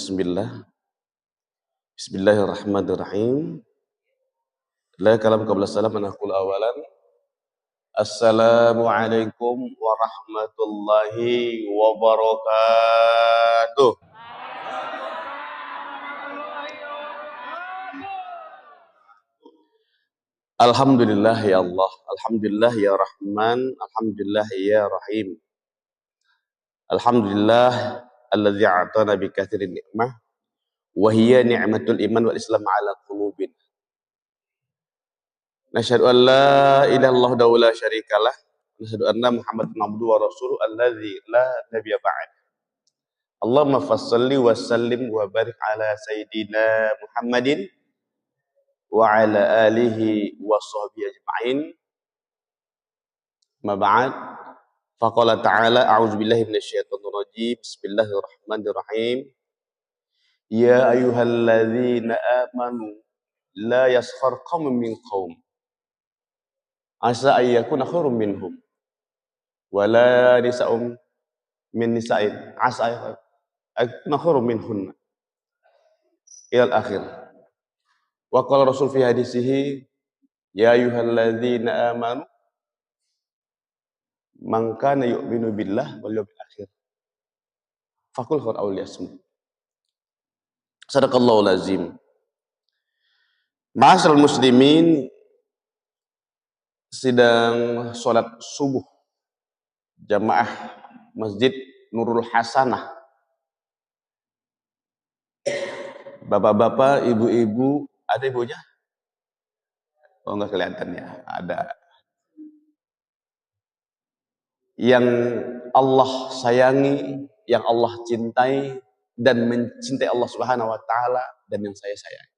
Bismillah. Bismillahirrahmanirrahim. La kalam qabla salam anaqul awalan. Assalamualaikum warahmatullahi wabarakatuh. Alhamdulillah ya Allah, alhamdulillah ya Rahman, alhamdulillah ya Rahim. Alhamdulillah alladzi a'tana bi katsirin ni'mah wa hiya ni'matul iman wal islam ala qulubin. Nasyhadu an la ilaha illallah wa la syarikalah. Nasyhadu anna Muhammadan abduhu wa rasuluhu alladzi la nabiyya ba'd. Allahumma fassalli wa sallim wa barik ala sayyidina Muhammadin wa ala alihi wa sahbihi ajma'in. Ma ba'd. Faqala ta'ala a'udzu billahi minasyaitonir rajim. Bismillahirrahmanirrahim. Ya ayyuhalladzina amanu la yaskhar qaumun min qaum asa ayyakuna khairum minhum wala nisa'um min nisa'in asa ayyakuna khairum minhunna ilal akhir. Wa qala rasul fi hadisihi ya ayyuhalladzina amanu man kana yu'minu billah wal yawmil akhir faqul khair aw liyasmut. Sadaqallahu lazim. Ma'asyiral muslimin, sedang sholat subuh jamaah Masjid Nurul Hasanah. Bapak-bapak, ibu-ibu, ada ibunya? Oh, enggak kelihatan ya, ada. Yang Allah sayangi, yang Allah cintai, dan mencintai Allah Subhanahu wa Ta'ala, dan yang saya sayangi.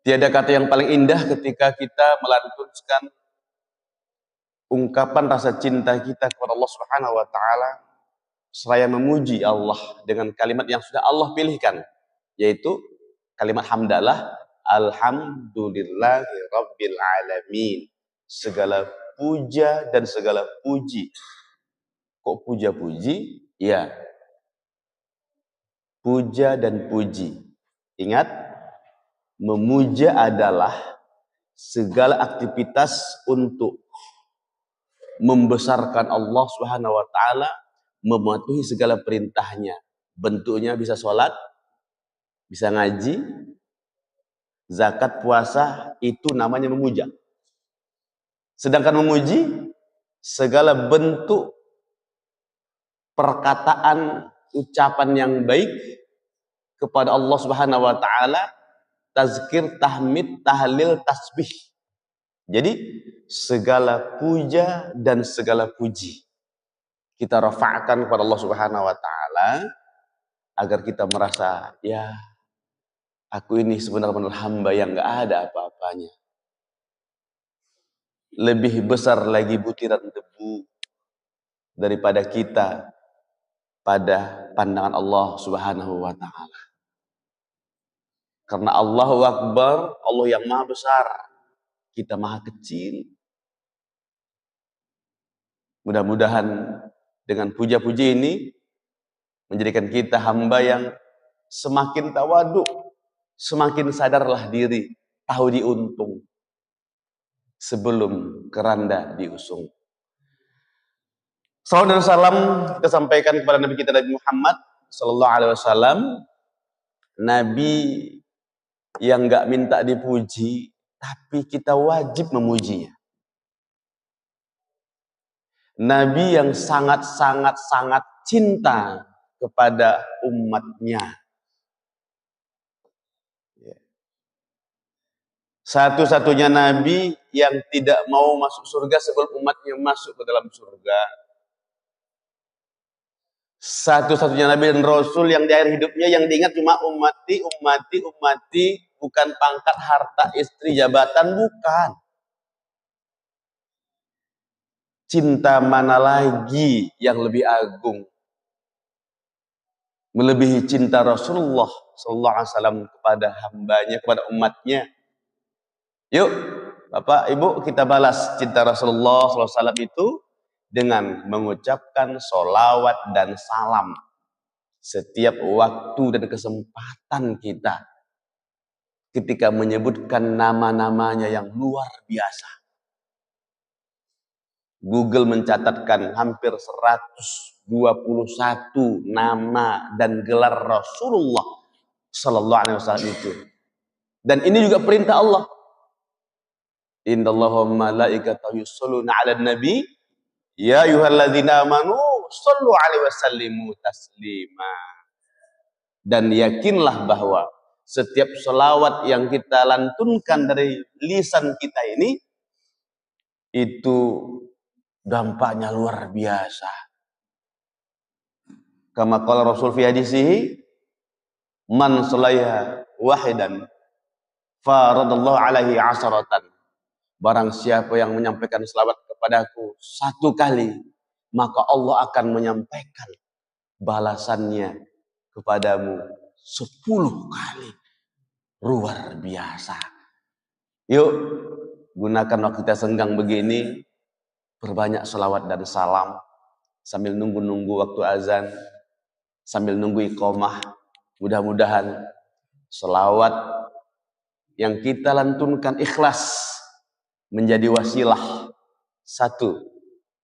Tiada kata yang paling indah ketika kita melantunkan ungkapan rasa cinta kita kepada Allah Subhanahu wa Ta'ala seraya memuji Allah dengan kalimat yang sudah Allah pilihkan, yaitu kalimat hamdalah, alhamdulillahi rabbil alamin. Segala puja dan segala puji. Kok puja-puji? Ya, puja dan puji. Ingat, memuja adalah segala aktivitas untuk membesarkan Allah Subhanahu wa Ta'ala, mematuhi segala perintahnya. Bentuknya bisa sholat, bisa ngaji, zakat, puasa, itu namanya memuja. Sedangkan memuji, segala bentuk perkataan, ucapan yang baik kepada Allah Subhanahu wa Ta'ala, tazkir, tahmid, tahlil, tasbih. Jadi segala puja dan segala puji kita rafa'kan kepada Allah Subhanahu wa Ta'ala agar kita merasa, ya, aku ini sebenarnya hamba yang gak ada apa-apanya. Lebih besar lagi butiran debu daripada kita pada pandangan Allah Subhanahu wa Ta'ala. Karena Allahu Akbar, Allah yang maha besar, kita maha kecil. Mudah-mudahan dengan puja-puji ini menjadikan kita hamba yang semakin tawaduk, semakin sadarlah diri, tahu diuntung sebelum keranda diusung. Salam dan salam kita sampaikan kepada Nabi kita Nabi Muhammad sallallahu alaihi wasallam, Nabi yang enggak minta dipuji, tapi kita wajib memujinya. Nabi yang sangat cinta kepada umatnya. Satu-satunya Nabi yang tidak mau masuk surga sebelum umatnya masuk ke dalam surga. Satu-satunya Nabi dan Rasul yang di akhir hidupnya yang diingat cuma ummati, bukan pangkat, harta, istri, jabatan, bukan. Cinta mana lagi yang lebih agung melebihi cinta Rasulullah sallallahu alaihi wasallam kepada hambanya, kepada umatnya? Yuk, Bapak, Ibu, kita balas cinta Rasulullah sallallahu alaihi wasallam itu dengan mengucapkan sholawat dan salam setiap waktu dan kesempatan kita ketika menyebutkan nama-namanya yang luar biasa. Google mencatatkan hampir 121 nama dan gelar Rasulullah Sallallahu Alaihi Wasallam itu. Dan ini juga perintah Allah. Innallaha malaikatahu yusholluna 'alan nabi ya ayyuhalladzina amanu shollu 'alaihi wasallimu taslima. Dan yakinlah bahwa setiap selawat yang kita lantunkan dari lisan kita ini itu dampaknya luar biasa. Kama qala Rasul fi hadisihi, man salaya wahidan faradallahu alaihi asharatan. Barang siapa yang menyampaikan selawat kepadaku satu kali, maka Allah akan menyampaikan balasannya kepadamu 10 kali. Luar biasa. Yuk, gunakan waktu kita senggang begini, perbanyak selawat dan salam sambil nunggu-nunggu waktu azan, sambil nunggu iqamah. Mudah-mudahan selawat yang kita lantunkan ikhlas menjadi wasilah. Satu,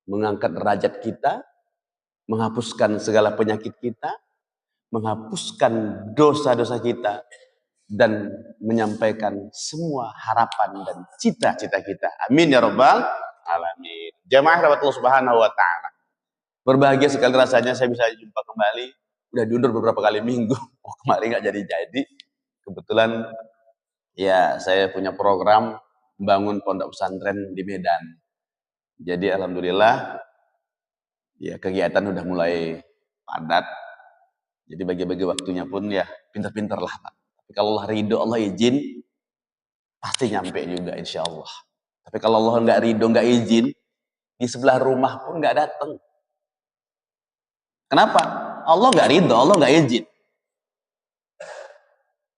mengangkat derajat kita, menghapuskan segala penyakit kita, menghapuskan dosa-dosa kita, dan menyampaikan semua harapan dan cita-cita kita. Amin ya rabbal alamin. Jamaah rahmatullah subhanahu wa ta'ala. Berbahagia sekali rasanya saya bisa jumpa kembali. Udah diundur beberapa kali minggu. Kemarin nggak jadi-jadi. Kebetulan ya saya punya program membangun pondok pesantren di Medan. Jadi alhamdulillah ya kegiatan udah mulai padat. Jadi bagi-bagi waktunya pun ya pintar-pintar lah Pak. Tapi kalau Allah ridho, Allah izin, pasti nyampe juga insya Allah. Tapi kalau Allah nggak ridho, nggak izin, di sebelah rumah pun nggak datang. Kenapa? Allah nggak ridho, Allah nggak izin.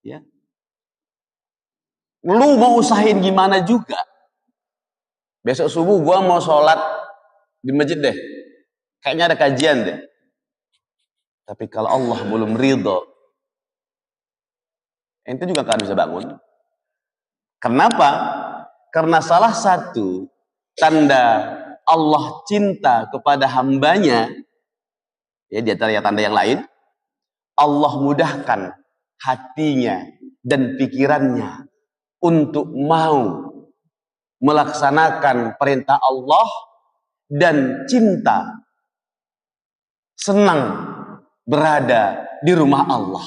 Ya. Lu mau usahain gimana juga. Besok subuh gua mau sholat di masjid deh. Kayaknya ada kajian deh. Tapi kalau Allah belum ridho, ente juga kan bisa bangun. Kenapa? Karena salah satu tanda Allah cinta kepada hambanya, ya di antara tanda yang lain, Allah mudahkan hatinya dan pikirannya untuk mau melaksanakan perintah Allah dan cinta, senang berada di rumah Allah.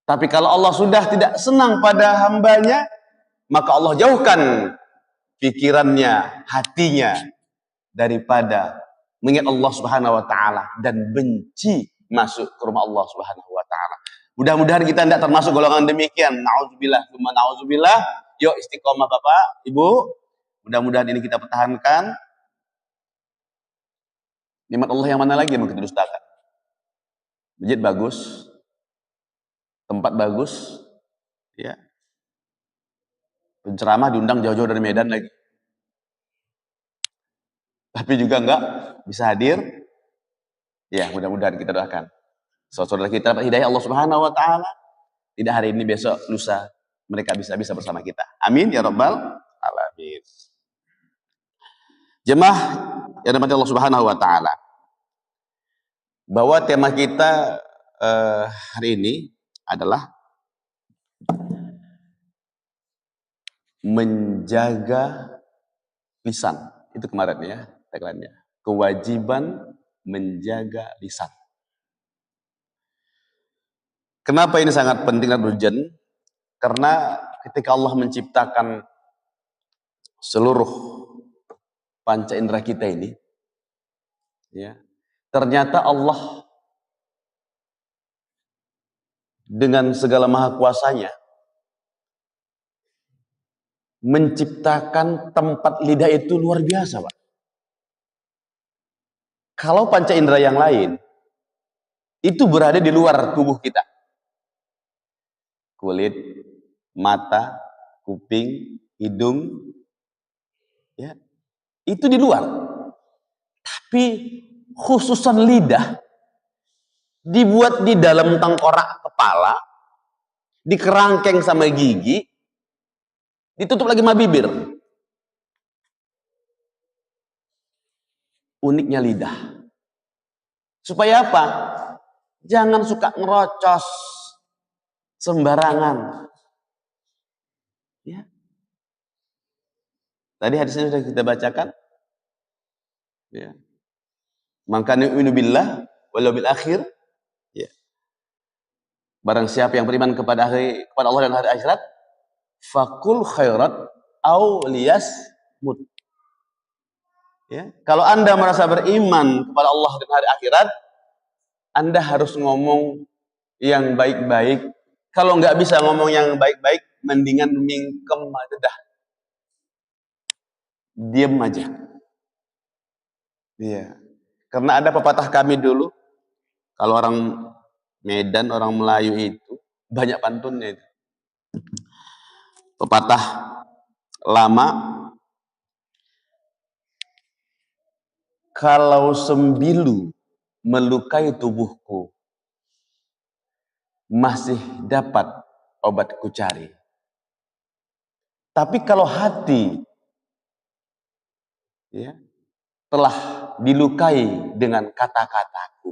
Tapi kalau Allah sudah tidak senang pada hambanya, maka Allah jauhkan pikirannya, hatinya daripada mengingat Allah Subhanahu wa taala dan benci masuk ke rumah Allah Subhanahu wa taala. Mudah-mudahan kita tidak termasuk golongan demikian. Nauzubillah, tsumma nauzubillah. Yuk istiqomah Bapak, Ibu. Mudah-mudahan ini kita pertahankan. Nikmat Allah yang mana lagi yang mau kita dustakan? Masjid bagus, tempat bagus, ya. Penceramah diundang jauh-jauh dari Medan lagi. Tapi juga enggak bisa hadir. Ya, mudah-mudahan kita doakan. Saudara kita dapat hidayah Allah Subhanahu wa taala. Tidak hari ini, besok, lusa mereka bisa bersama kita. Amin ya rabbal alamin. Jemaah yang dirahmati Allah Subhanahu wa taala. Bahwa tema kita hari ini adalah menjaga lisan. Itu kemarin ya, tagline-nya. Kewajiban menjaga lisan. Kenapa ini sangat penting dan urgent? Karena ketika Allah menciptakan seluruh panca indera kita ini, ya, ternyata Allah dengan segala maha kuasanya menciptakan tempat lidah itu luar biasa, Pak. Kalau panca indera yang lain itu berada di luar tubuh kita. Kulit, mata, kuping, hidung, ya, itu di luar. khususan lidah dibuat di dalam tengkorak kepala, dikerangkeng sama gigi, ditutup lagi sama bibir. Uniknya lidah. Supaya apa? Jangan suka ngerocos sembarangan. Ya. Tadi hadisnya sudah kita bacakan. Ya. Man kana yu'minu billah wal yawmil akhir, ya. Barang siapa yang beriman kepada Allah dan hari akhirat, fakul khairat au liyasmut. Ya. Kalau Anda merasa beriman kepada Allah dan hari akhirat, Anda harus ngomong yang baik-baik. Kalau nggak bisa ngomong yang baik-baik, mendingan mingkem aja dah. Diam aja. Iya. Karena ada pepatah kami dulu, kalau orang Medan, orang Melayu itu banyak pantunnya itu. Pepatah lama, kalau sembilu melukai tubuhku, masih dapat obat ku cari. Tapi kalau hati, ya, telah dilukai dengan kata-kataku,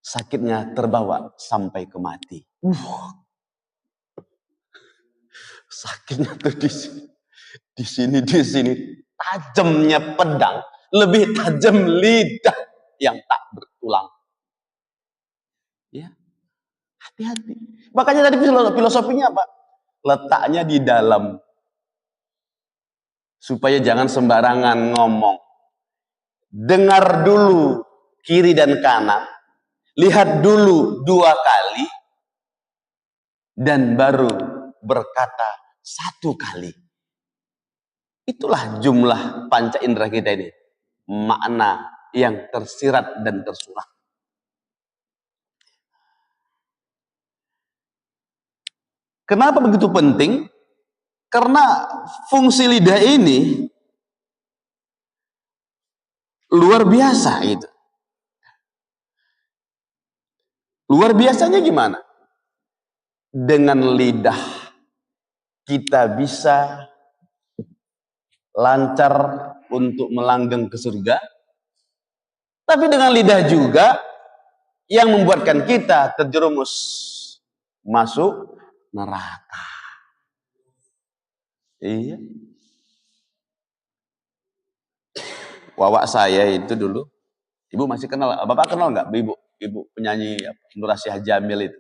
sakitnya terbawa sampai ke mati. Sakitnya tuh di sini. Tajamnya pedang lebih tajam lidah yang tak bertulang. Ya, hati-hati. Makanya tadi filosofinya apa? Letaknya di dalam. Supaya jangan sembarangan ngomong. Dengar dulu kiri dan kanan. Lihat dulu 2 kali. Dan baru berkata 1 kali. Itulah jumlah panca indera kita ini. Makna yang tersirat dan tersurat. Kenapa begitu penting? Karena fungsi lidah ini luar biasa gitu. Luar biasanya gimana? Dengan lidah kita bisa lancar untuk melanggeng ke surga. Tapi dengan lidah juga yang membuatkan kita terjerumus masuk neraka. Iya. Wawak saya itu dulu, ibu masih kenal, bapak kenal nggak ibu penyanyi Nur Asyah Jamil itu,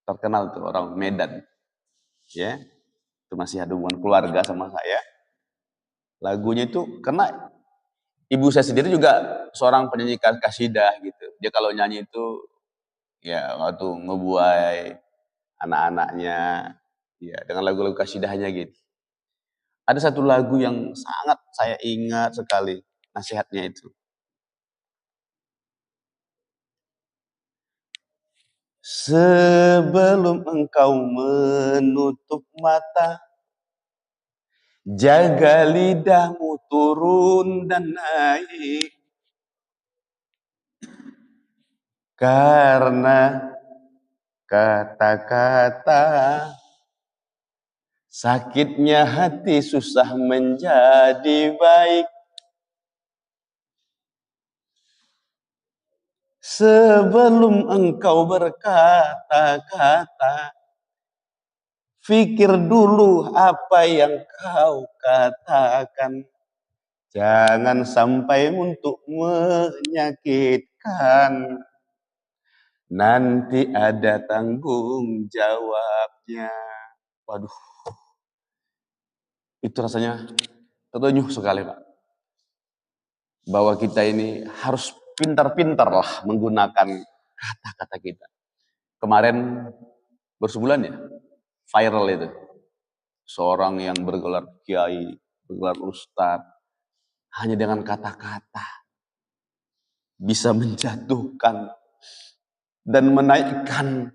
terkenal tuh orang Medan, ya, itu masih ada hubungan keluarga sama saya. Lagunya itu karena ibu saya sendiri juga seorang penyanyi kasidah gitu. Dia kalau nyanyi itu ya waktu ngebuai anak-anaknya, ya dengan lagu-lagu kasidahnya gitu. Ada satu lagu yang sangat saya ingat sekali nasihatnya itu. Sebelum engkau menutup mata, jaga lidahmu turun dan naik. Karena kata-kata, sakitnya hati susah menjadi baik. Sebelum engkau berkata-kata, pikir dulu apa yang kau katakan. Jangan sampai untuk menyakitkan. Nanti ada tanggung jawabnya. Waduh, itu rasanya terenyuh sekali, Pak. Bahwa kita ini harus pintar-pintar lah menggunakan kata-kata kita. Kemarin bersebulan ya, viral itu. Seorang yang bergelar kiai, bergelar ustadz, hanya dengan kata-kata bisa menjatuhkan dan menaikkan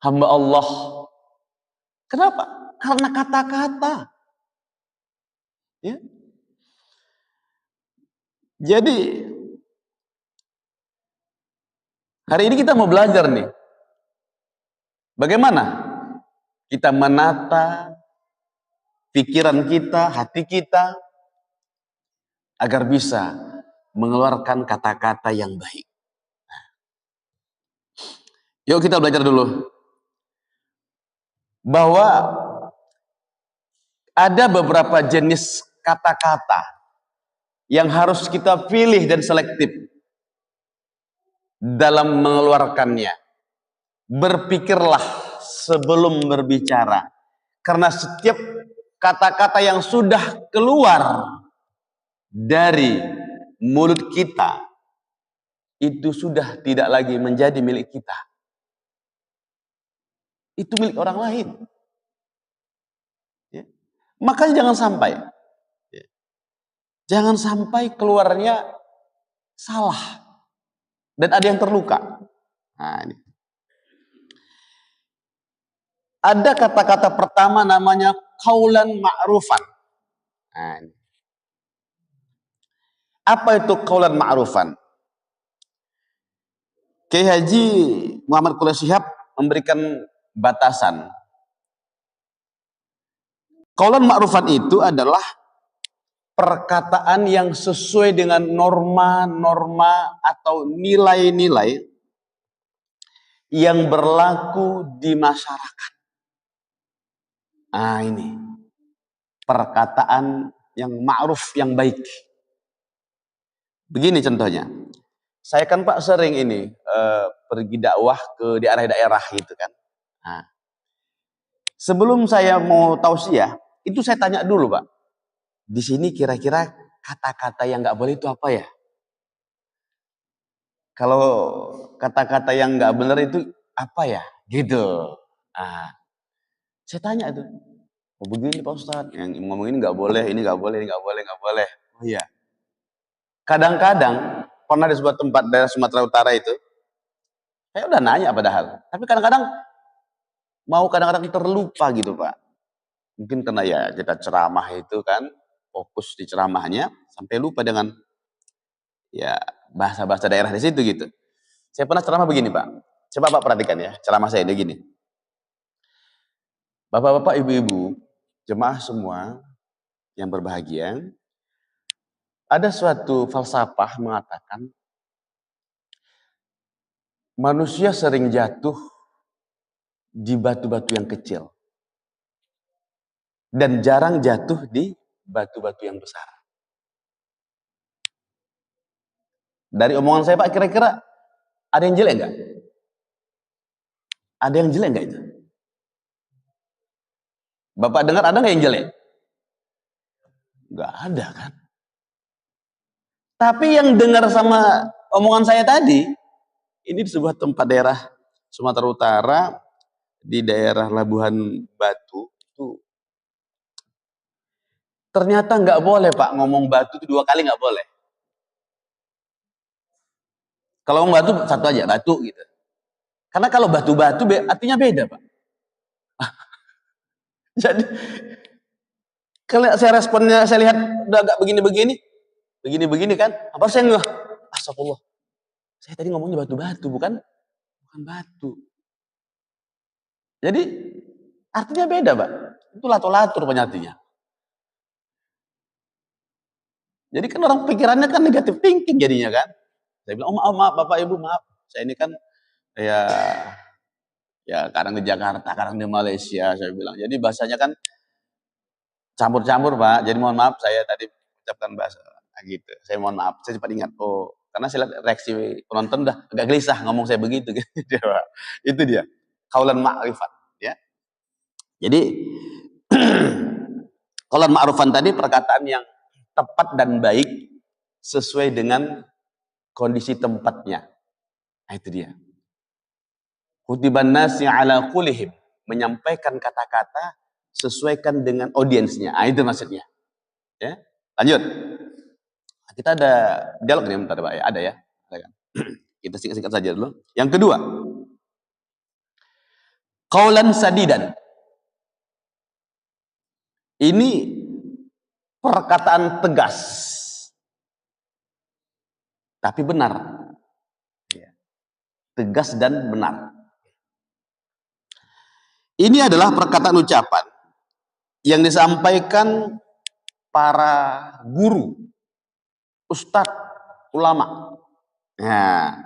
hamba Allah. Kenapa? Karena kata-kata. Ya. Jadi hari ini kita mau belajar nih, bagaimana kita menata pikiran kita, hati kita, agar bisa mengeluarkan kata-kata yang baik. Yuk kita belajar dulu bahwa ada beberapa jenis kata-kata yang harus kita pilih dan selektif dalam mengeluarkannya. Berpikirlah sebelum berbicara, karena setiap kata-kata yang sudah keluar dari mulut kita itu sudah tidak lagi menjadi milik kita, itu milik orang lain. Ya. Makanya jangan sampai keluarnya salah dan ada yang terluka. Nah, ini. Ada kata-kata pertama namanya qaulan ma'rufan. Nah, ini. Apa itu qaulan ma'rufan? Kiai Haji Muhammad Quraish Shihab memberikan batasan. Qaulan ma'rufan itu adalah perkataan yang sesuai dengan norma-norma atau nilai-nilai yang berlaku di masyarakat. Nah, ini perkataan yang ma'ruf, yang baik. Begini contohnya, saya kan Pak sering ini pergi dakwah ke daerah-daerah gitu kan. Nah, sebelum saya mau tausiah, itu saya tanya dulu Pak, di sini kira-kira kata-kata yang nggak boleh itu apa ya? Kalau kata-kata yang nggak benar itu apa ya? Gitu. Nah, saya tanya itu, oh begini Pak Ustadz, yang ngomong ini nggak boleh, ini nggak boleh, ini nggak boleh, nggak boleh. Oh iya. Kadang-kadang pernah di sebuah tempat daerah Sumatera Utara itu, saya udah nanya padahal, tapi kadang-kadang terlupa gitu Pak. Mungkin karena ya kita ceramah itu kan fokus di ceramahnya sampai lupa dengan ya bahasa-bahasa daerah di situ gitu. Saya pernah ceramah begini Pak. Coba Pak perhatikan ya ceramah saya dia gini. Bapak-bapak, ibu-ibu, jemaah semua yang berbahagia, ada suatu falsafah mengatakan manusia sering jatuh di batu-batu yang kecil dan jarang jatuh di batu-batu yang besar. Dari omongan saya Pak, kira-kira ada yang jelek nggak? Ada yang jelek nggak itu? Bapak dengar ada nggak yang jelek? Nggak ada kan? Tapi yang dengar sama omongan saya tadi, ini di sebuah tempat daerah Sumatera Utara, di daerah Labuhan Batu, itu ternyata nggak boleh Pak ngomong batu itu 2 kali nggak boleh. Kalau ngomong batu satu aja, batu gitu. Karena kalau batu-batu artinya beda Pak. Jadi kalau saya responnya, saya lihat udah agak begini-begini kan, apa saya nggak? Astagfirullah. Saya tadi ngomongnya batu-batu, bukan batu. Jadi artinya beda, Pak. Itu lato-lato rupanya artinya. Jadi kan orang pikirannya kan negatif thinking jadinya kan. Saya bilang, oh maaf Bapak Ibu, maaf. Saya ini kan ya kadang di Jakarta, kadang di Malaysia, saya bilang. Jadi bahasanya kan campur-campur Pak. Jadi mohon maaf saya tadi ucapkan bahasa gitu. Saya mohon maaf, saya cepat ingat. Oh, karena saya lihat reaksi penonton udah agak gelisah ngomong saya begitu gitu. Itu dia. Kaulan ma'rifat, ya. Jadi kaulan ma'rufan tadi perkataan yang tepat dan baik sesuai dengan kondisi tempatnya. Nah, itu dia. Kutiban nasi ala kulihim, menyampaikan kata-kata sesuaikan dengan audiensnya. Nah, itu maksudnya. Ya. Lanjut. Kita ada dialog nih bentar Pak ya. Ada ya. Ada kan? Kita singkat-singkat saja dulu. Yang kedua, qaulan sadidan. Ini perkataan tegas tapi benar. Tegas dan benar. Ini adalah perkataan ucapan yang disampaikan para guru, ustadz, ulama. Nah,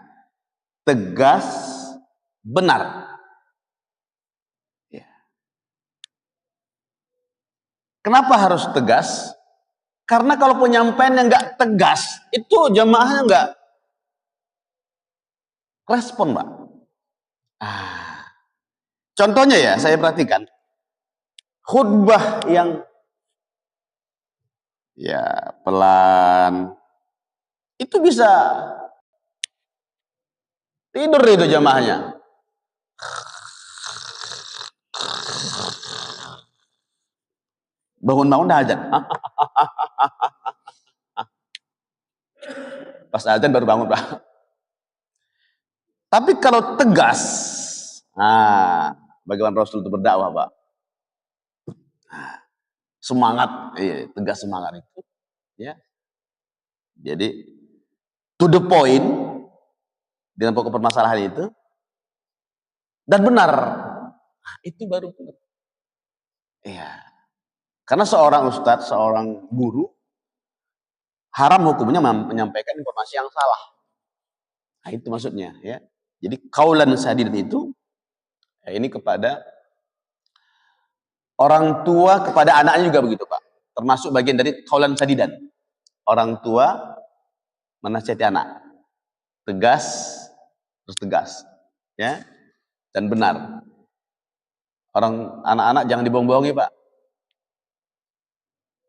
tegas, benar. Kenapa harus tegas? Karena kalau penyampaiannya nggak tegas, itu jamaahnya nggak respon, Pak. Contohnya ya, saya perhatikan khutbah yang ya pelan, itu bisa tidur itu jamaahnya. Bangun-bangun dah azan. Pas azan baru bangun, Pak. Tapi kalau tegas, bagaimana Rasul itu berdakwah, Pak? Semangat, tegas semangat itu, ya. Jadi to the point dengan pokok permasalahan itu dan benar. Itu baru benar. Iya. Karena seorang ustadz, seorang guru haram hukumnya menyampaikan informasi yang salah. Nah, itu maksudnya, ya. Jadi qaulan sadidan itu ini kepada orang tua kepada anaknya juga begitu, Pak. Termasuk bagian dari qaulan sadidan. Orang tua menasihati anak. Tegas, terus tegas, ya. Dan benar. Orang anak-anak jangan dibohong-bohongi, Pak.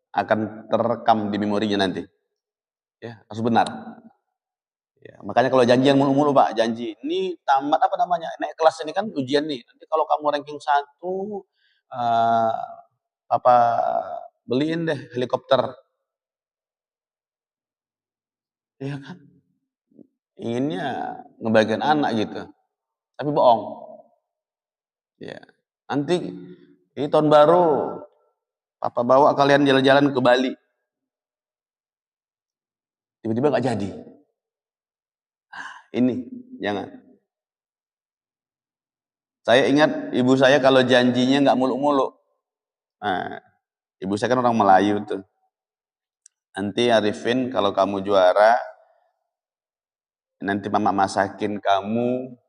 Akan terekam di memorinya nanti. Ya, harus benar. Ya, makanya kalau janji yang mulu-mulu, Pak, janji ini tamat apa namanya, naik kelas ini kan ujian nih. Nanti kalau kamu ranking 1, Papa beliin deh helikopter. Ya kan? Inginnya ngebagian anak gitu. Tapi bohong. Ya. Nanti ini tahun baru Papa bawa kalian jalan-jalan ke Bali. Tiba-tiba nggak jadi. Ini jangan. Saya ingat ibu saya kalau janjinya nggak muluk-muluk. Ibu saya kan orang Melayu tuh. Nanti Arifin kalau kamu juara, nanti mama masakin kamu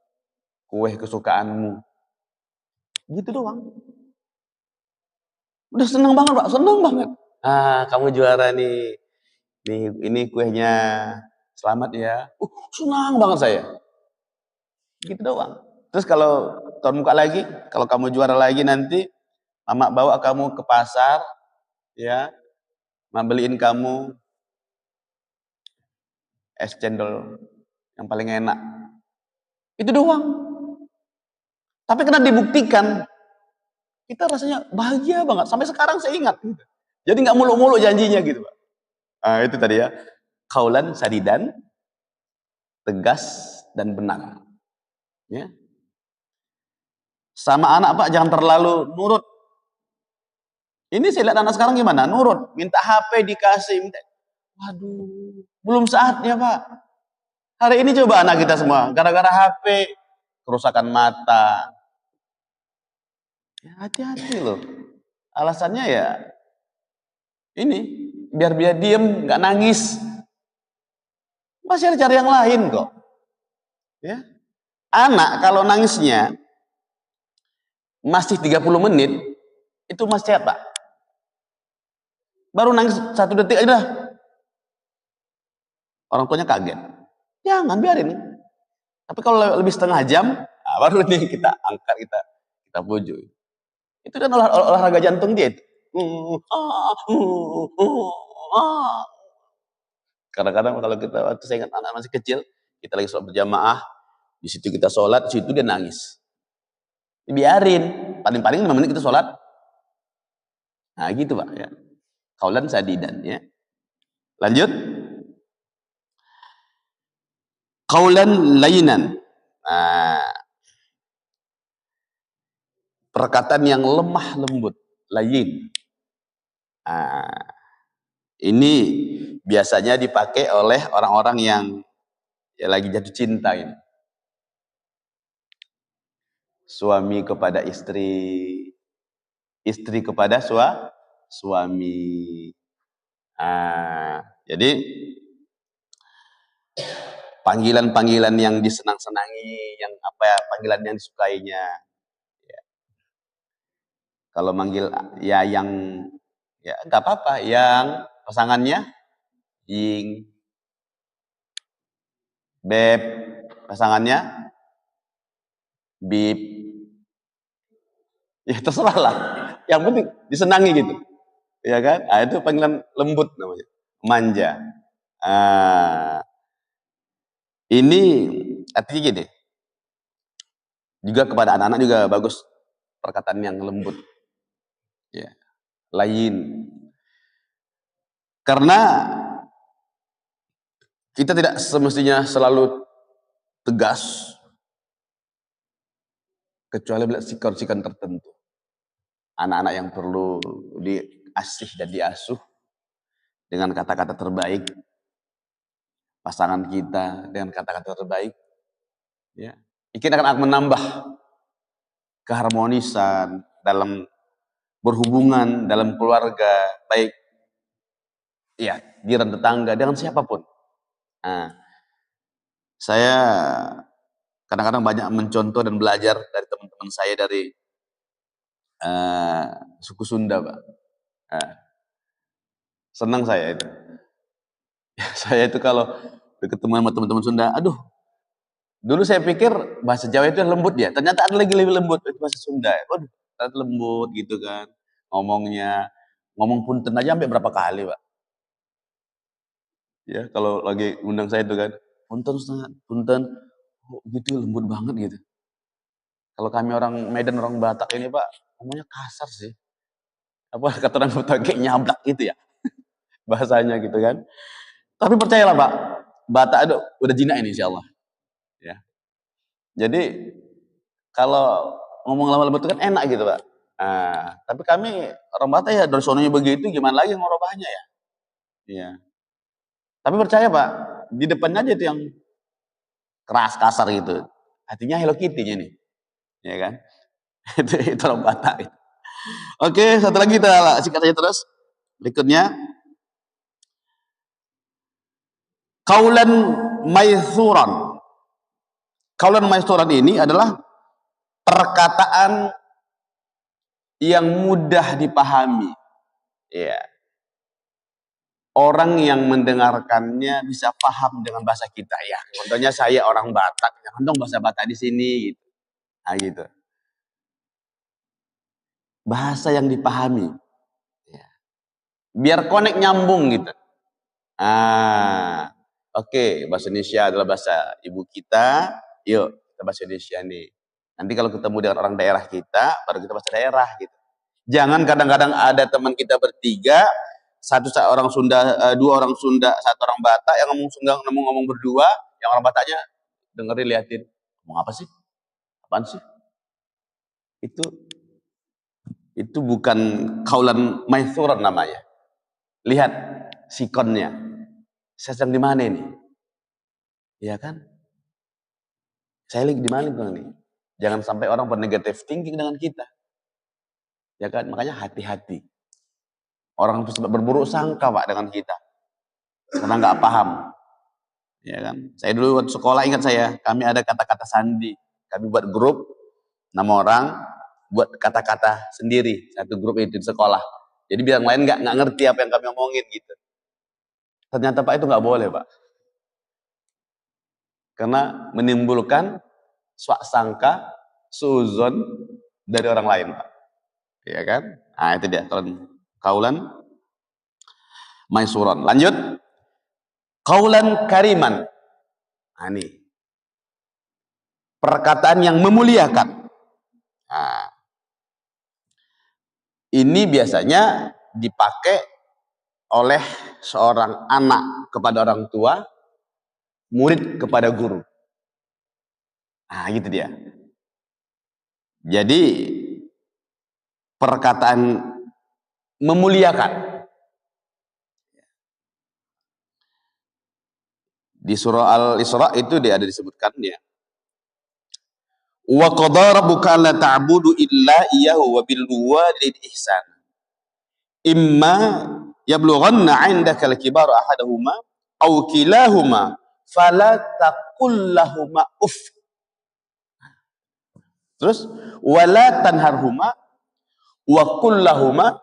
kue kesukaanmu. Gitu doang. Udah seneng banget, Pak, seneng banget. Kamu juara nih. Ini kuenya, selamat ya. Senang banget saya. Gitu doang. Terus kalau tahun muka lagi, kalau kamu juara lagi nanti, mama bawa kamu ke pasar, ya, mama beliin kamu es cendol yang paling enak. Itu doang. Tapi karena dibuktikan, kita rasanya bahagia banget. Sampai sekarang saya ingat. Jadi nggak muluk-muluk janjinya gitu, Pak. Itu tadi ya. Qaulan sadidan, tegas dan benar. Ya. Sama anak, Pak, jangan terlalu nurut. Ini saya lihat anak sekarang gimana? Nurut, minta HP dikasih, waduh, belum saatnya, Pak. Hari ini coba anak kita semua, gara-gara HP, kerusakan mata. Ya, hati-hati loh. Alasannya ya, ini, biar diem, nggak nangis. Masih ada cara yang lain kok. Ya. Anak kalau nangisnya masih 30 menit, itu masih sehat, Pak. Baru nangis 1 detik aja, orang tuanya kaget. Jangan, biarin. Tapi kalau lebih setengah jam, baru nih kita angkat, kita pujuk. Itu kan olahraga jantung dia itu. Kadang-kadang kalau kita, waktu saya ingat anak masih kecil, kita lagi sholat berjamaah, di situ kita sholat, di situ dia nangis. Biarin, paling-paling 5 menit kita sholat. Nah gitu, Pak, ya. Qaulan sadidan, ya. Lanjut. Qaulan lainan. Perkataan yang lemah lembut, layin. Ini biasanya dipakai oleh orang-orang yang Ya lagi jatuh cinta ini. Suami kepada istri, istri kepada suami. Jadi panggilan-panggilan yang disenang-senangi, yang apa ya, panggilan yang disukainya. Ya. Kalau manggil ya yang ya nggak apa-apa, yang pasangannya Ying, Beb, pasangannya Bib. Ya terserah lah. Yang penting disenangi gitu. Ya kan? Itu panggilan lembut namanya. Manja. Ini artinya gini. Juga kepada anak-anak juga bagus perkataan yang lembut. Ya. Lain. Karena kita tidak semestinya selalu tegas, kecuali bila sikon-sikon tertentu. Anak-anak yang perlu diasih dan diasuh dengan kata-kata terbaik, pasangan kita dengan kata-kata terbaik, ya, itu akan menambah keharmonisan dalam berhubungan dalam keluarga, baik ya jiran tetangga dengan siapapun. Saya kadang-kadang banyak mencontoh dan belajar dari teman-teman saya dari suku Sunda, Pak. Senang saya itu. Saya itu kalau ketemu sama teman-teman Sunda, aduh, dulu saya pikir bahasa Jawa itu lembut ya, ternyata ada lagi lebih lembut, itu bahasa Sunda. Waduh, ternyata lembut gitu kan, ngomongnya, ngomong punten aja sampai berapa kali, Pak. Ya, kalau lagi undang saya itu kan, punten, punten, oh, gitu lembut banget gitu. Kalau kami orang Medan, orang Batak ini, Pak, ngomongnya kasar sih. Apa kata orang Batak kayak nyablak gitu ya, bahasanya gitu kan. Tapi percayalah, Pak, Batak itu udah jinak ini insyaallah. Ya. Jadi kalau ngomong lama-lama itu kan enak gitu, Pak. Tapi kami orang Batak ya dari sononya begitu, gimana lagi ngorobahnya ya? Iya. Tapi percaya, Pak, di depannya aja itu yang keras kasar gitu. Artinya Hello Kitty-nya nih. Ya kan? itu orang Batak itu. Oke, satu lagi kita singkat saja terus. Berikutnya, kaulan maithuran. Kaulan maithuran ini adalah perkataan yang mudah dipahami. Ya. Orang yang mendengarkannya bisa paham dengan bahasa kita ya. Contohnya saya orang Batak, jangan dong bahasa Batak di sini gitu. Nah, gitu. Bahasa yang dipahami. Ya. Biar connect nyambung gitu. Oke, bahasa Indonesia adalah bahasa ibu kita. Yuk, kita bahasa Indonesia nih. Nanti kalau ketemu dengan orang daerah kita, baru kita bahasa daerah gitu. Jangan kadang-kadang ada teman kita bertiga, satu orang Sunda, dua orang Sunda, satu orang Batak yang ngomong Sunda, ngomong berdua, yang orang Bataknya dengerin liatin, ngomong apa sih? Apaan sih? Itu bukan kaulan maithuran namanya. Lihat sikonnya. Saya sedang di mana ini? Ya kan? Saya lagi di mana nih? Jangan sampai orang bernegatif thinking dengan kita. Ya kan? Makanya hati-hati. Orang berburuk sangka, Pak, dengan kita. Karena nggak paham. Ya kan? Saya dulu waktu sekolah, ingat saya, kami ada kata-kata sandi. Kami buat grup 6 orang buat kata-kata sendiri, satu grup itu di sekolah. Jadi biar yang lain nggak ngerti apa yang kami omongin gitu. Ternyata, Pak, itu nggak boleh, Pak. Karena menimbulkan sangka, suuzon dari orang lain, Pak. Ya kan? Nah, itu dia kaulan maisuran. Lanjut. Kaulan kariman. Nah, ini perkataan yang memuliakan. Nah, ini biasanya dipakai oleh seorang anak kepada orang tua, murid kepada guru. Nah, gitu dia. Jadi perkataan memuliakan. Di surah Al-Isra itu dia ada disebutkan ya. Wa qadara rabbuka alla ta'budu illa iyyahu wa bil walidayni ihsan. Imma yablughanna 'indaka al-kibara ahaduhuma aw kilahuma fala taqul lahumā uff. Terus wala tanharhuma wa qul lahumā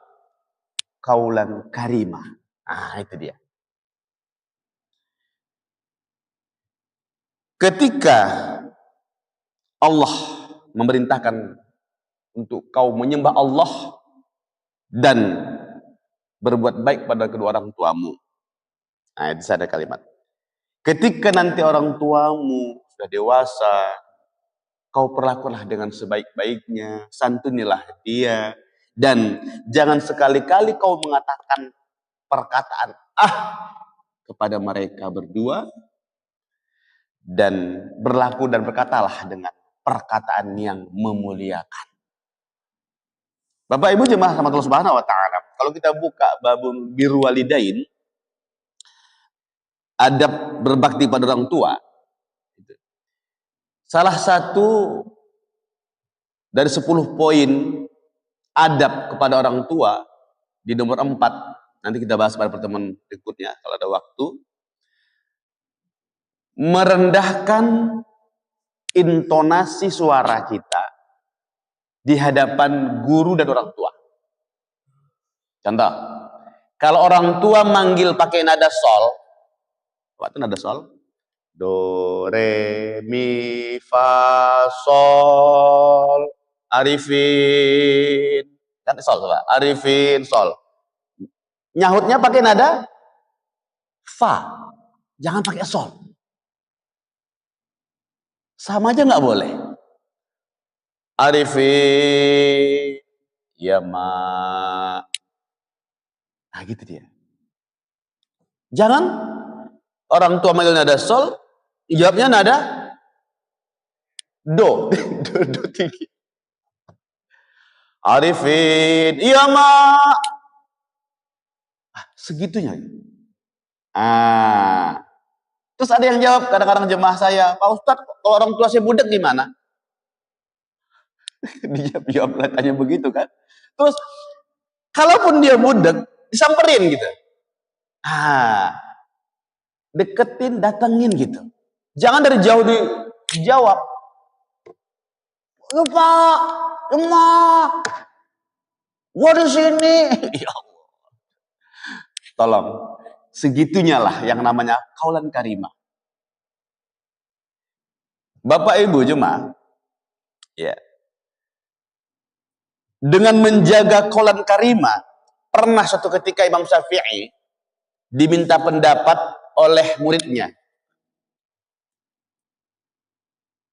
qaulan karima. Ah, itu dia. Ketika Allah memerintahkan untuk kau menyembah Allah dan berbuat baik pada kedua orang tuamu. Nah, itu ada kalimat. Ketika nanti orang tuamu sudah dewasa, kau perlakulah dengan sebaik-baiknya, santunilah dia, dan jangan sekali-kali kau mengatakan perkataan kepada mereka berdua, dan berlaku dan berkatalah dengan perkataan yang memuliakan. Bapak Ibu jemaah rahmatullah subhanahu wa ta'ala, kalau kita buka babun birrul walidain, adab berbakti pada orang tua, salah satu dari 10 poin adab kepada orang tua di nomor 4, nanti kita bahas pada pertemuan berikutnya kalau ada waktu, merendahkan intonasi suara kita di hadapan guru dan orang tua. Contoh, kalau orang tua manggil pakai nada sol, apa itu nada sol? Do, re, mi, fa, sol, Arifin, kan sol coba, Arifin, sol. Nyahutnya pakai nada fa, jangan pakai sol. Sama aja nggak boleh. Arifin, ya ma. Nah gitu dia. Jangan orang tua manggil nada sol, jawabnya nada do. do tinggi. Arifin, iya ma. Segitunya. Terus ada yang jawab, kadang-kadang jemaah saya, Pak Ustadz, kalau orang tua saya budak gimana? Dia jawab tanya begitu kan. Terus kalaupun dia budak, disamperin gitu. Deketin, datengin gitu. Jangan dari jauh dijawab. Lupa, emak, gua di sini. Ya Allah. Tolong, segitunya lah yang namanya qaulan karimah. Bapak Ibu jemaah, ya. Dengan menjaga qaulan karimah, pernah suatu ketika Imam Syafi'i diminta pendapat oleh muridnya.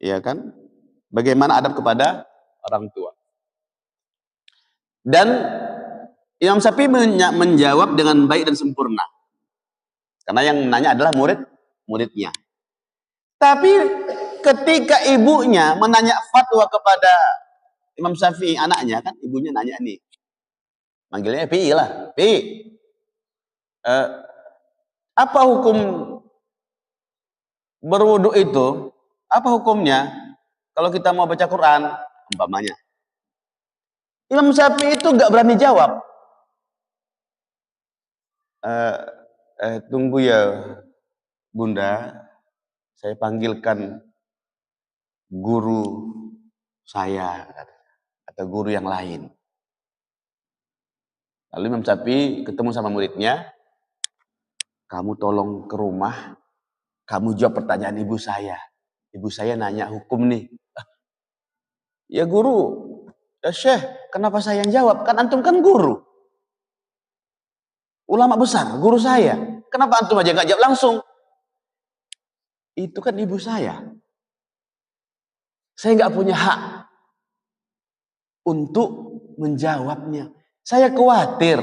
Iya kan? Bagaimana adab kepada orang tua. Dan Imam Syafi'i menjawab dengan baik dan sempurna. Karena yang nanya adalah muridnya. Tapi ketika ibunya menanya fatwa kepada Imam Syafi'i, anaknya kan, ibunya nanya nih. Manggilnya Pi lah. Pi, apa hukum berwudu itu? Apa hukumnya kalau kita mau baca Quran, umpamanya? Imam Syafi'i itu gak berani jawab. Tunggu ya Bunda, saya panggilkan guru saya atau guru yang lain. Lalu Imam Syafi'i ketemu sama muridnya, kamu tolong ke rumah, kamu jawab pertanyaan ibu saya. Ibu saya nanya hukum nih. Ya guru, ya Syekh, kenapa saya yang jawab? Kan antum kan guru. Ulama besar, guru saya. Kenapa antum aja nggak jawab langsung? Itu kan ibu saya. Saya nggak punya hak untuk menjawabnya. Saya khawatir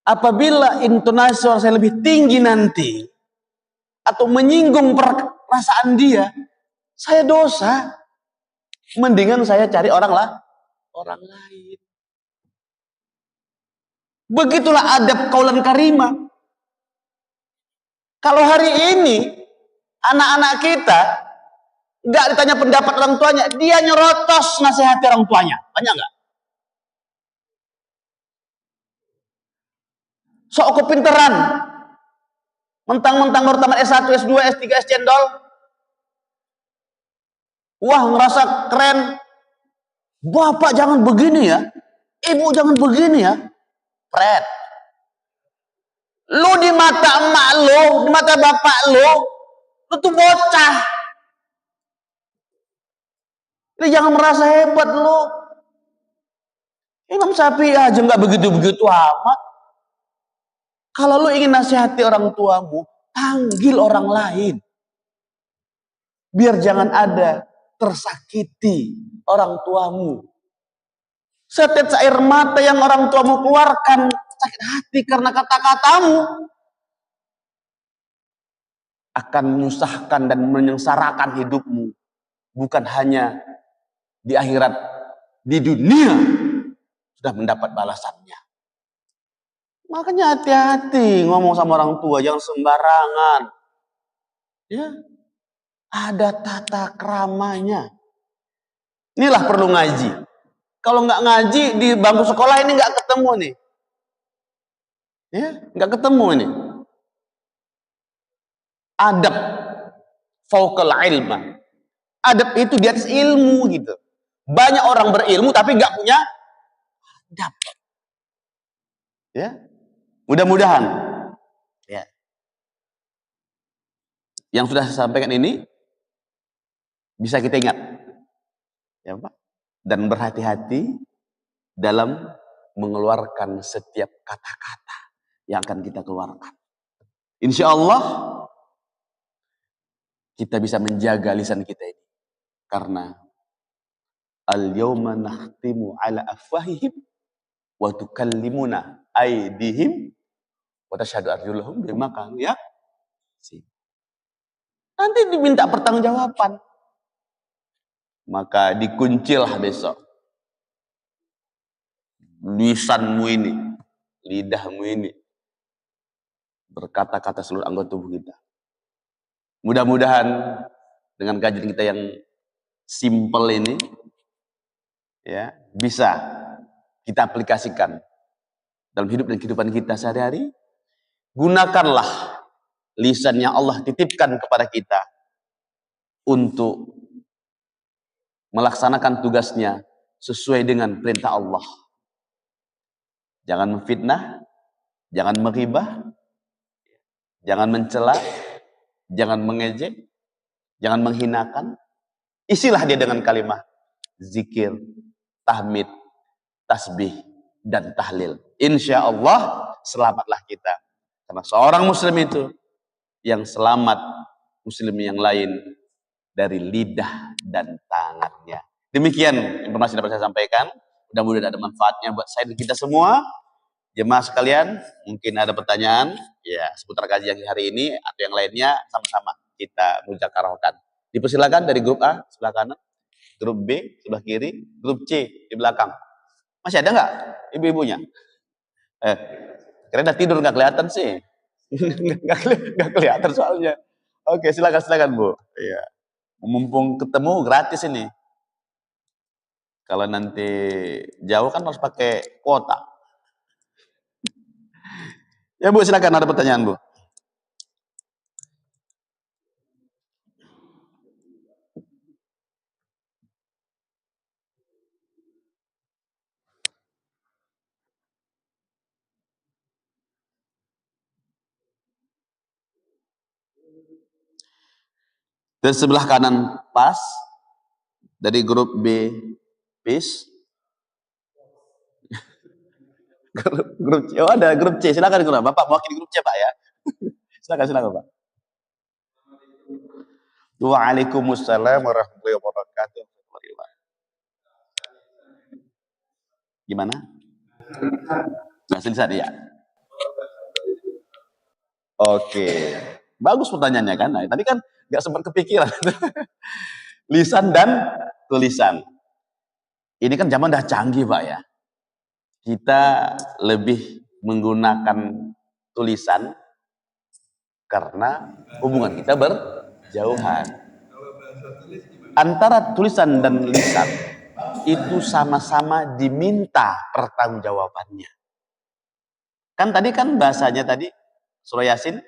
apabila intonasi suara saya lebih tinggi nanti atau menyinggung perasaan dia, saya dosa. Mendingan saya cari orang lain. Begitulah adab qaulan karimah. Kalau hari ini anak-anak kita nggak ditanya pendapat orang tuanya, dia nyerotos nasihati orang tuanya. Banyak nggak? Sok kepinteran. Mentang-mentang baru tamat S1, S2, S3, S cendol. Wah, ngerasa keren. Bapak jangan begini ya. Ibu jangan begini ya. Pret. Lu di mata emak lu, di mata bapak lu tuh bocah. Lu jangan merasa hebat lu. Imam Syafi'i aja nggak begitu-begitu amat. Kalau lu ingin nasihati orang tuamu, panggil orang lain. Biar jangan ada tersakiti orang tuamu. Setetes air mata yang orang tuamu keluarkan sakit hati karena kata-katamu akan menyusahkan dan menyengsarakan hidupmu. Bukan hanya di akhirat, di dunia sudah mendapat balasannya. Makanya hati-hati ngomong sama orang tua, jangan sembarangan. Ya, ada tata keramanya. Inilah perlu ngaji. Kalau nggak ngaji di bangku sekolah ini nggak ketemu nih. Ya, nggak ketemu ini. Adab fauqal ilma. Adab itu di atas ilmu gitu. Banyak orang berilmu tapi nggak punya adab. Ya, mudah-mudahan ya yang sudah saya sampaikan ini bisa kita ingat, ya Pak, dan berhati-hati dalam mengeluarkan setiap kata-kata yang akan kita keluarkan. Insya Allah kita bisa menjaga lisan kita ini, karena al-yawma nakhtimu ala afwahihim wa tukallimuna aydihim wa tashhadu arjuluhum bima kanu yaksibun. Nanti diminta pertanggungjawaban. Maka dikuncilah besok lisanmu ini, lidahmu ini, berkata-kata seluruh anggota tubuh kita. Mudah-mudahan dengan kajian kita yang simple ini ya bisa kita aplikasikan dalam hidup dan kehidupan kita sehari-hari. Gunakanlah lisan yang Allah titipkan kepada kita untuk melaksanakan tugasnya sesuai dengan perintah Allah. Jangan memfitnah, jangan menghibah, jangan mencela, jangan mengejek, jangan menghinakan. Isilah dia dengan kalimat zikir, tahmid, tasbih, dan tahlil. Insya Allah selamatlah kita. Karena seorang muslim itu yang selamat muslim yang lain dari lidah dan tangannya. Demikian informasi yang dapat saya sampaikan. Mudah-mudahan ada manfaatnya buat saya dan kita semua. Jemaah sekalian, mungkin ada pertanyaan ya seputar kajian hari ini atau yang lainnya, sama-sama kita muzakarahkan. Dipersilakan dari grup A sebelah kanan, grup B sebelah kiri, grup C di belakang. Masih ada nggak ibu-ibunya? Kira udah tidur nggak kelihatan sih. Nggak kelihatan soalnya. Oke, silakan Bu. Iya. Mumpung ketemu gratis ini. Kalau nanti jauh kan harus pakai kuota. Ya Bu, silakan ada pertanyaan Bu. Dari sebelah kanan pas, dari grup B peace. grup C, oh ada grup C, silakan Bapak mewakili grup C Pak ya. silakan Pak. Waalaikumsalam warahmatullahi wabarakatuh. Gimana? Bahasa lisan ya. Oke, bagus pertanyaannya kan. Nah, tadi kan nggak sempat kepikiran. Lisan dan tulisan. Ini kan zaman dah canggih Pak ya. Kita lebih menggunakan tulisan karena hubungan kita berjauhan. Antara tulisan dan lisan itu sama-sama diminta pertanggungjawabannya. Kan tadi kan bahasanya tadi surah Yasin,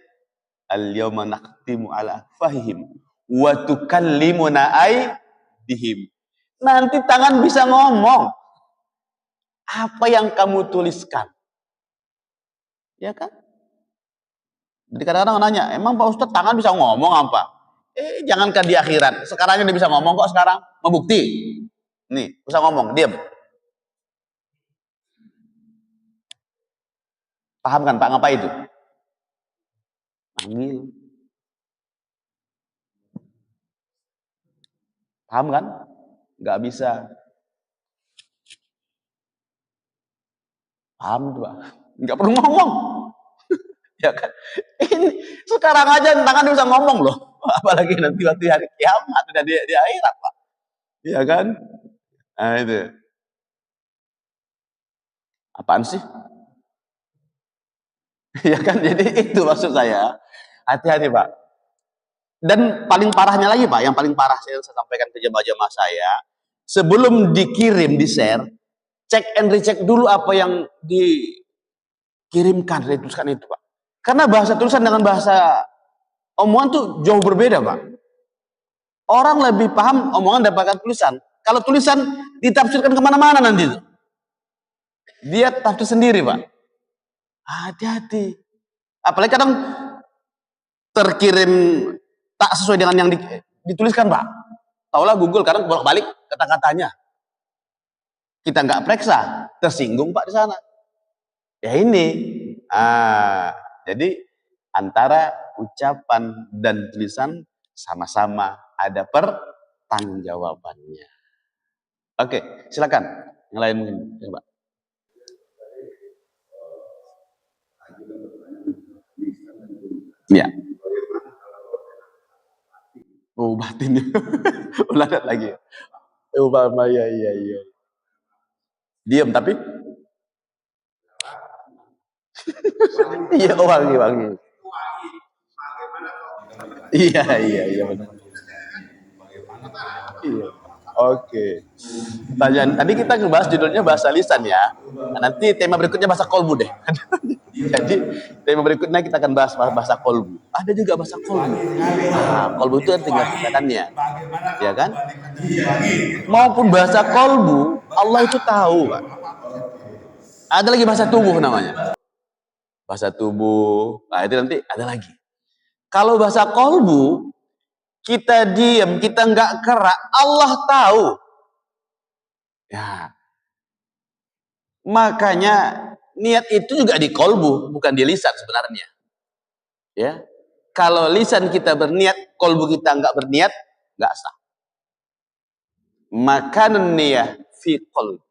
al-yawma naqtimu ala afwahihim wa tukallimuna aydihim. Nanti tangan bisa ngomong apa yang kamu tuliskan. Ya kan? Jadi kadang-kadang nanya, emang Pak Ustadz tangan bisa ngomong apa? Jangankan di akhirat, sekarang dia bisa ngomong kok sekarang. Membukti. Nih, bisa ngomong, diam. Paham kan Pak ngapa itu? Manggil. Paham kan? Nggak bisa. Paham tuh Pak? Nggak perlu ngomong. Ya kan? Ini sekarang aja tangan bisa ngomong loh. Apalagi nanti waktu hari kiamat udah di akhirat Pak. Iya kan? Nah itu. Apaan sih? Ya kan? Jadi itu maksud saya. Hati-hati Pak. Dan paling parahnya lagi Pak, yang paling parah saya sampaikan ke jemaah-jemaah saya, sebelum dikirim, di-share, cek and recheck dulu apa yang dikirimkan, dituliskan itu Pak. Karena bahasa tulisan dengan bahasa omongan tuh jauh berbeda Pak. Orang lebih paham omongan daripada tulisan. Kalau tulisan ditafsirkan kemana-mana nanti itu. Dia tafsir sendiri Pak. Hati-hati. Apalagi kadang terkirim tak sesuai dengan yang dituliskan Pak. Taulah Google kadang bolak-balik kata-katanya. Kita nggak periksa, tersinggung Pak di sana. Ya ini. Jadi antara ucapan dan tulisan sama-sama ada pertanggungjawabannya. Oke, silakan. Yang lain mungkin, ya, Pak. Ya. Oh, batin. Ulah lagi. Umpama iya. Diam tapi iya wangi. Iya benar. Iya. Oke. Pertanyaan tadi kita ngebahas judulnya bahasa lisan ya. Nah, nanti tema berikutnya bahasa kolbu deh. Jadi tema berikutnya kita akan bahas bahasa kolbu. Ada juga bahasa kolbu. Kolbu itu tinggal katakannya, ya kan? Maupun bahasa kolbu, Allah itu tahu, Pak. Ada lagi bahasa tubuh namanya. Bahasa tubuh. Nah itu nanti ada lagi. Kalau bahasa kolbu, kita diam, kita nggak gerak, Allah tahu. Ya. Makanya niat itu juga di kolbu, bukan di lisan sebenarnya. Ya. Kalau lisan kita berniat, kolbu kita nggak berniat, nggak sah. Makanun niyah fi qalb.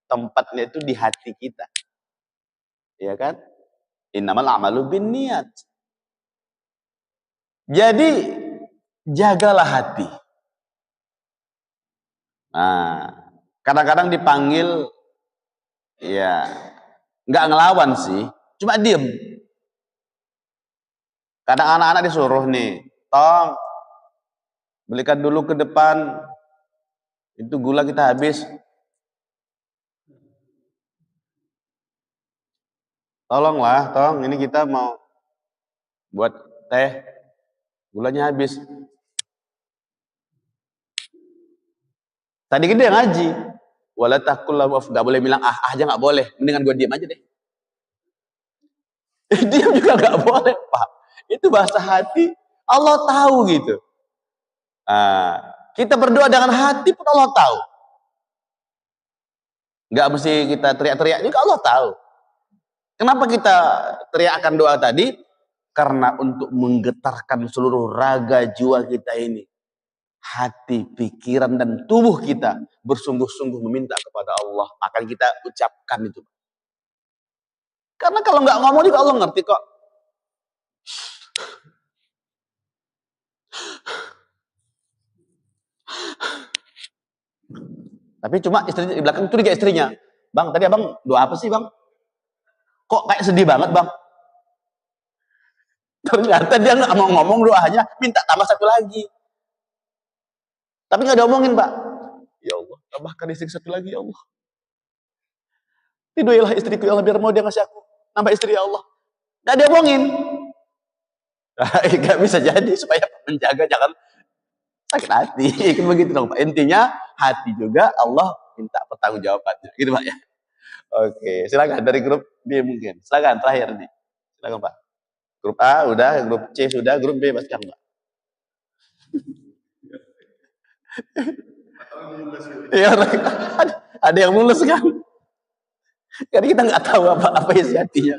Tempatnya itu di hati kita. Ya kan? Innamal a'malu binniyat. Jadi jagalah hati. Nah, kadang-kadang dipanggil ya nggak ngelawan sih, cuma diem. Kadang anak-anak disuruh nih, tong belikan dulu ke depan, itu gula kita habis. Tolonglah, tong, ini kita mau buat teh, gulanya habis. Tadi kita ngaji, wala taqullahu nggak boleh bilang aja nggak boleh, mendingan gue diam aja deh. Diam juga nggak boleh Pak, itu bahasa hati, Allah tahu gitu. Kita berdoa dengan hati pun Allah tahu. Nggak mesti kita teriak-teriak juga Allah tahu. Kenapa kita teriakkan doa tadi? Karena untuk menggetarkan seluruh raga jiwa kita ini. Hati, pikiran, dan tubuh kita bersungguh-sungguh meminta kepada Allah. Maka kita ucapkan itu. Karena kalau nggak ngomong juga Allah ngerti kok. Tapi cuma istrinya di belakang curiga istrinya. Bang, tadi abang doa apa sih bang? Kok kayak sedih banget bang? Ternyata dia nggak mau ngomong doanya, minta tambah satu lagi. Tapi nggak diomongin, Pak. Ya Allah, tambahkan istri satu lagi, ya Allah. Ridhoilah istriku, ya Allah, biar mau dia ngasih aku nambah istri, ya Allah. Nggak diomongin. Nggak bisa jadi, supaya menjaga jangan sakit hati. Kan begitu dong, Pak. Intinya, hati juga Allah minta pertanggungjawabannya. Gitu, Pak, ya. Oke, silakan dari grup B mungkin. Silakan, terakhir nih. Silakan, Pak. Grup A udah, grup C sudah, grup B pasti Pak. Ya, ada yang mulus kan? Karena kita nggak tahu apa isi hatinya.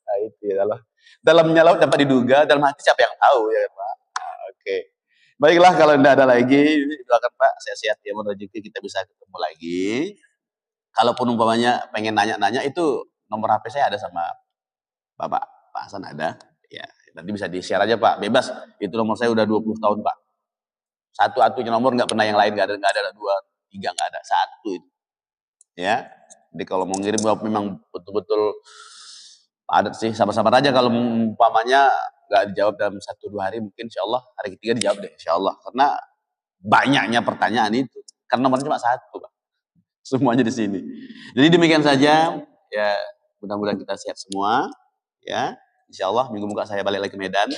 Nah, itu ya Allah. Dalamnya laut dapat diduga, dalam hati siapa yang tahu ya Pak. Nah, oke. Baiklah kalau tidak ada lagi, doakan Pak sehat-sehat ya, rezeki kita bisa ketemu lagi. Kalaupun umpamanya pengen nanya-nanya itu nomor HP saya ada sama Bapak Pak Hasan ada. Ya, nanti bisa di-share aja Pak, bebas. Itu nomor saya udah 20 tahun Pak. Satu-satunya nomor, nggak pernah yang lain, nggak ada 2, 3, nggak ada, satu itu. Ya, jadi kalau mau ngirim memang betul-betul padat sih, sabar-sabar aja kalau umpamanya nggak dijawab dalam 1-2 hari, mungkin insya Allah hari ketiga dijawab deh, insya Allah. Karena banyaknya pertanyaan itu, karena nomornya cuma satu Pak. Semuanya di sini. Jadi demikian saja, ya mudah-mudahan kita sehat semua, ya. Insya Allah minggu muka saya balik lagi ke Medan,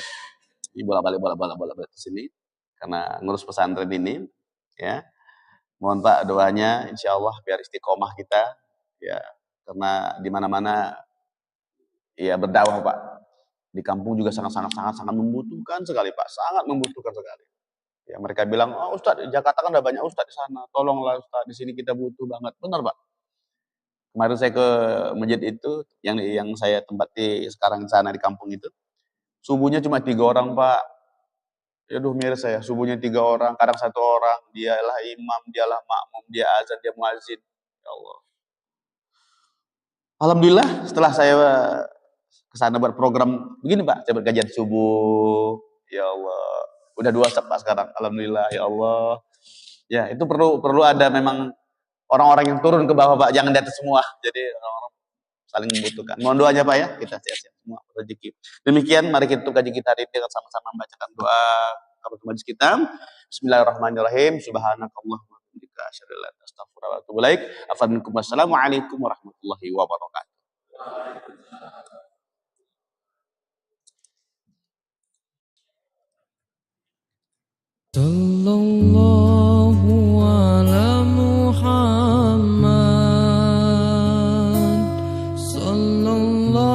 ini bolak-balik ke sini karena ngurus pesantren ini, ya. Mohon Pak doanya, insya Allah biar istiqomah kita, ya. Karena di mana-mana, ya berdakwah Pak. Di kampung juga sangat membutuhkan sekali Pak, sangat membutuhkan sekali. Ya mereka bilang, oh Ustadz, Jakarta kan udah banyak Ustadz di sana, tolonglah Ustadz, di sini kita butuh banget. Benar Pak. Kemarin saya ke masjid itu, yang saya tempati sekarang di sana di kampung itu, subuhnya cuma 3 orang Pak. Aduh miris saya, subuhnya 3 orang, kadang 1 orang, dialah imam, dialah makmum, dia azan, dia muazin. Ya Allah. Alhamdulillah setelah saya ke sana buat program begini Pak, saya berkajian subuh. Ya Allah, udah 2 set Pak sekarang. Alhamdulillah, ya Allah. Ya, itu perlu ada memang orang-orang yang turun ke bawah Pak, jangan di atas semua. Jadi orang-orang saling membutuhkan. Mohon doanya Pak ya, kita sehat-sehat semua rezeki. Demikian mari kita kaji kita hari ini sama-sama membacakan doa kafaratul majlis kita. Bismillahirrahmanirrahim. Subhanakallahumma wa bihamdika asyhadu an la ilaha illa anta astaghfiruka wa atubu ilaik. Assalamualaikum warahmatullahi wabarakatuh. Sallallahu ala Muhammad sallallahu